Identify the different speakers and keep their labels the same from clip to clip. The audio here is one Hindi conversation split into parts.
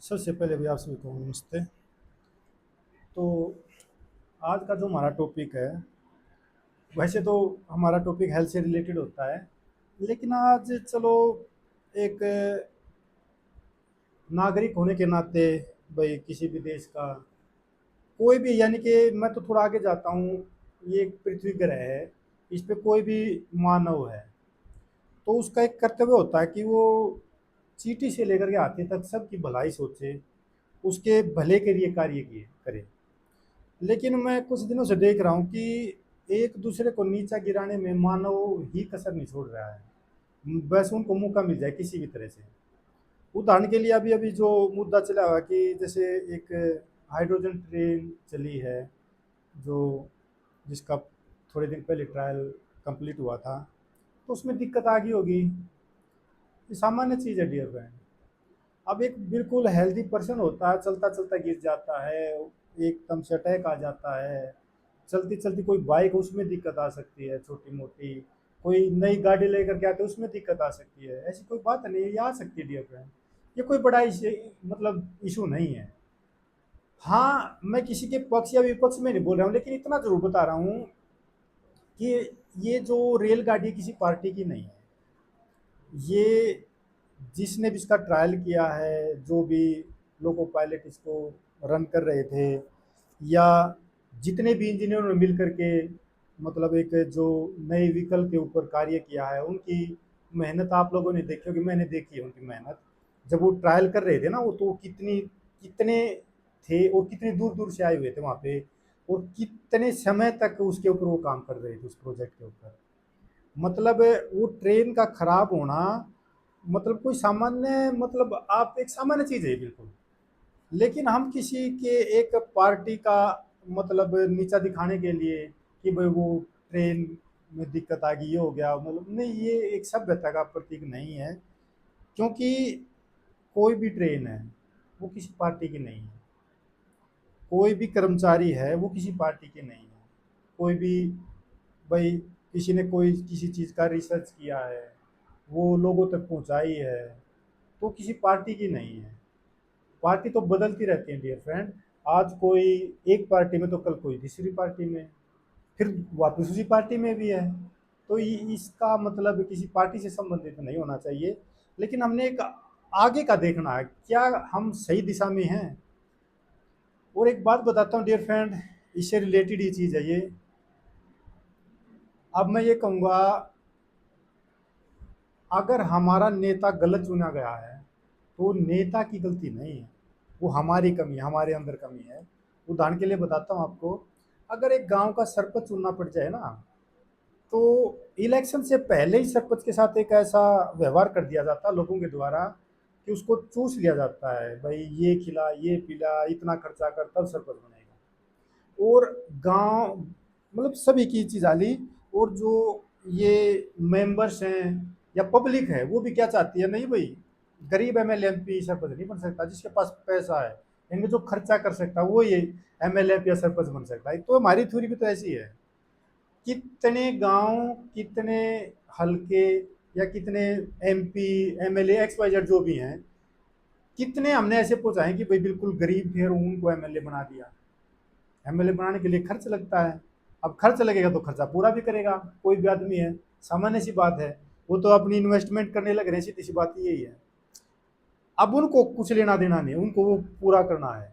Speaker 1: सबसे पहले भी आप सभी को नमस्ते। तो आज का जो हमारा टॉपिक है, वैसे तो हमारा टॉपिक हेल्थ से रिलेटेड होता है, लेकिन आज चलो एक नागरिक होने के नाते, भाई किसी भी देश का कोई भी, यानी कि मैं तो थोड़ा आगे जाता हूँ। ये एक पृथ्वी ग्रह है, इस पे कोई भी मानव है, तो उसका एक कर्तव्य होता है कि वो चींटी से लेकर के हाथी तक सबकी भलाई सोचे, उसके भले के लिए कार्य किए करे। लेकिन मैं कुछ दिनों से देख रहा हूँ कि एक दूसरे को नीचा गिराने में मानव ही कसर नहीं छोड़ रहा है। बस उनको मौका मिल जाए किसी भी तरह से। उदाहरण के लिए अभी अभी जो मुद्दा चला हुआ कि जैसे एक हाइड्रोजन ट्रेन चली है, जो जिसका थोड़े दिन पहले ट्रायल कंप्लीट हुआ था, तो उसमें दिक्कत आ गई होगी। ये सामान्य चीज़ है डियर फ्रेंड। अब एक बिल्कुल हेल्दी पर्सन होता है, चलता चलता गिर जाता है, एकदम से अटैक आ जाता है। चलती चलती कोई बाइक, उसमें दिक्कत आ सकती है छोटी मोटी। कोई नई गाड़ी लेकर के आते, उसमें दिक्कत आ सकती है। ऐसी कोई बात नहीं है, ये आ सकती है डियर फ्रेंड। ये कोई बड़ा मतलब इशू नहीं है। हाँ, मैं किसी के पक्ष या विपक्ष में नहीं बोल रहा हूँ, लेकिन इतना जरूर बता रहा हूँ कि ये जो रेलगाड़ी किसी पार्टी की नहीं है। ये जिसने भी इसका ट्रायल किया है, जो भी लोको पायलट इसको रन कर रहे थे, या जितने भी इंजीनियरों ने मिल करके मतलब एक जो नए व्हीकल के ऊपर कार्य किया है, उनकी मेहनत आप लोगों ने देखी होगी, मैंने देखी है उनकी मेहनत। जब वो ट्रायल कर रहे थे ना, वो तो कितनी कितने थे और कितनी दूर दूर से आए हुए थे वहाँ पे, और कितने समय तक उसके ऊपर वो काम कर रहे थे उस प्रोजेक्ट के ऊपर। मतलब वो ट्रेन का खराब होना मतलब कोई सामान्य, मतलब आप एक सामान्य चीज़ है बिल्कुल। लेकिन हम किसी के एक पार्टी का मतलब नीचा दिखाने के लिए कि भाई वो ट्रेन में दिक्कत आ गई, ये हो गया, मतलब नहीं, ये एक सभ्यता का प्रतीक नहीं है। क्योंकि कोई भी ट्रेन है, वो किसी पार्टी की नहीं है। कोई भी कर्मचारी है, वो किसी पार्टी की नहीं है। कोई भी भाई, किसी ने कोई किसी चीज़ का रिसर्च किया है, वो लोगों तक पहुंचाई है, तो किसी पार्टी की नहीं है। पार्टी तो बदलती रहती है डियर फ्रेंड। आज कोई एक पार्टी में, तो कल कोई दूसरी पार्टी में, फिर वापस उसी पार्टी में भी है। तो इसका मतलब किसी पार्टी से संबंधित नहीं होना चाहिए। लेकिन हमने एक आगे का देखना है, क्या हम सही दिशा में हैं। और एक बात बताता हूँ डियर फ्रेंड, इससे रिलेटेड ही चीज़ है ये। अब मैं ये कहूँगा, अगर हमारा नेता गलत चुना गया है, तो नेता की गलती नहीं है, वो हमारी कमी है, हमारे अंदर कमी है। उदाहरण के लिए बताता हूँ आपको, अगर एक गांव का सरपंच चुनना पड़ जाए ना, तो इलेक्शन से पहले ही सरपंच के साथ एक ऐसा व्यवहार कर दिया जाता है लोगों के द्वारा कि उसको चूस लिया जाता है, भाई ये खिला, ये पिला, इतना खर्चा कर, तब सरपंच बनेगा। और गांव मतलब सभी की चीज आली। और जो ये मेंबर्स हैं या पब्लिक है, वो भी क्या चाहती है, नहीं भाई, गरीब एमएलए एमपी सरपंच नहीं बन सकता, जिसके पास पैसा है, इनमें जो खर्चा कर सकता है, वो ये एमएलए या सरपंच बन सकता है। तो हमारी थ्योरी भी तो ऐसी है। कितने गांव, कितने हलके, या कितने MP, MLA, X Y Z जो भी हैं, कितने हमने ऐसे पहुंचाए कि भाई बिल्कुल गरीब थे और उनको एमएलए बना दिया। एमएलए बनाने के लिए खर्च लगता है। अब खर्च लगेगा तो खर्चा पूरा भी करेगा, कोई भी आदमी है, सामान्य सी बात है। वो तो अपनी इन्वेस्टमेंट करने लग रहे हैं, सीधी सी बात यही है। अब उनको कुछ लेना देना नहीं, उनको वो पूरा करना है।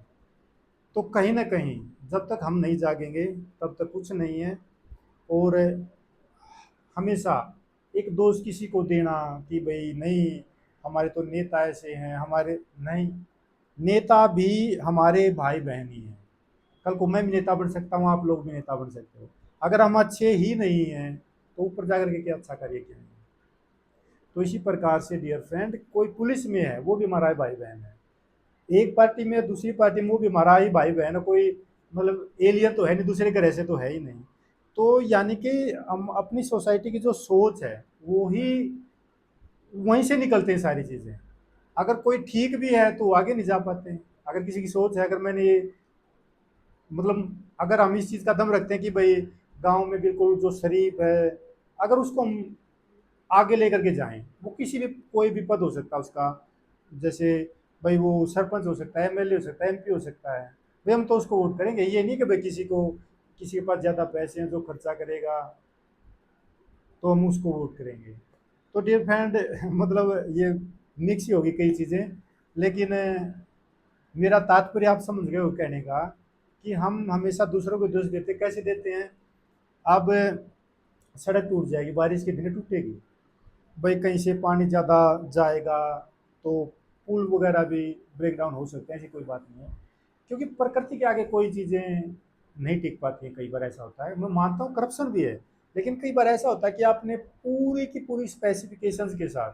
Speaker 1: तो कहीं ना कहीं जब तक हम नहीं जागेंगे, तब तक कुछ नहीं है। और हमेशा एक दोष किसी को देना कि भाई नहीं, हमारे तो नेता ऐसे हैं, हमारे नहीं, नेता भी हमारे भाई बहन ही हैं। कल को मैं भी नेता बन सकता हूँ, आप लोग भी नेता बन सकते हो। अगर हम अच्छे ही नहीं हैं, तो ऊपर जाकर के क्या अच्छा कार्य किया। तो इसी प्रकार से डियर फ्रेंड, कोई पुलिस में है, वो भी हमारा भाई बहन है। एक पार्टी में, दूसरी पार्टी में, वो भी हमारा ही भाई बहन है। कोई मतलब एलियन तो है नहीं, दूसरे ग्रह से तो है ही नहीं। तो यानी कि हम अपनी सोसाइटी की जो सोच है, वो ही वहीं से निकलते हैं सारी चीज़ें। अगर कोई ठीक भी है तो वो आगे नहीं जा पाते हैं। अगर किसी की सोच है, अगर मैंने ये मतलब, अगर हम इस चीज़ का दम रखते हैं कि भाई गांव में बिल्कुल जो शरीफ है, अगर उसको हम आगे लेकर के जाएं, वो किसी भी कोई भी पद हो सकता है उसका। जैसे भाई वो सरपंच हो सकता है, एमएलए हो सकता है, एमपी हो सकता है, भाई हम तो उसको वोट करेंगे। ये नहीं कि भाई किसी के पास ज़्यादा पैसे हैं जो खर्चा करेगा तो हम उसको वोट करेंगे। तो डियर फ्रेंड मतलब ये मिक्स ही होगी कई चीज़ें, लेकिन मेरा तात्पर्य आप समझ गए हो कहने का, कि हम हमेशा दूसरों को दोष देते, कैसे देते हैं। अब सड़क टूट जाएगी, बारिश के दिन टूटेगी, भाई कहीं से पानी ज़्यादा जाएगा तो पुल वगैरह भी ब्रेक डाउन हो सकते हैं, ऐसी कोई बात नहीं है। क्योंकि प्रकृति के आगे कोई चीज़ें नहीं टिक पाती हैं, कई बार ऐसा होता है। मैं मानता हूँ करप्शन भी है, लेकिन कई बार ऐसा होता है कि आपने पूरी की पूरी स्पेसिफिकेशंस के साथ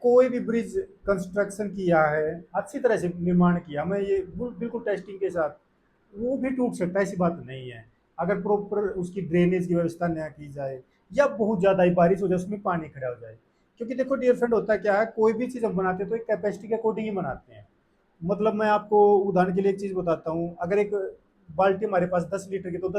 Speaker 1: कोई भी ब्रिज कंस्ट्रक्शन किया है, अच्छी तरह से निर्माण किया, मैं ये बिल्कुल टेस्टिंग के साथ, वो भी टूट सकता है, ऐसी बात नहीं है। अगर प्रॉपर उसकी ड्रेनेज की व्यवस्था न की जाए, या बहुत ज़्यादा ही बारिश हो जाए, उसमें पानी खड़ा हो जाए। क्योंकि देखो डियर फ्रेंड, होता क्या है, कोई भी चीज़ हम बनाते हैं तो एक कैपेसिटी के अकॉर्डिंग ही बनाते हैं। मतलब मैं आपको उदाहरण के लिए एक चीज़ बताता हूँ। अगर एक बाल्टी हमारे पास 10 लीटर की, तो 10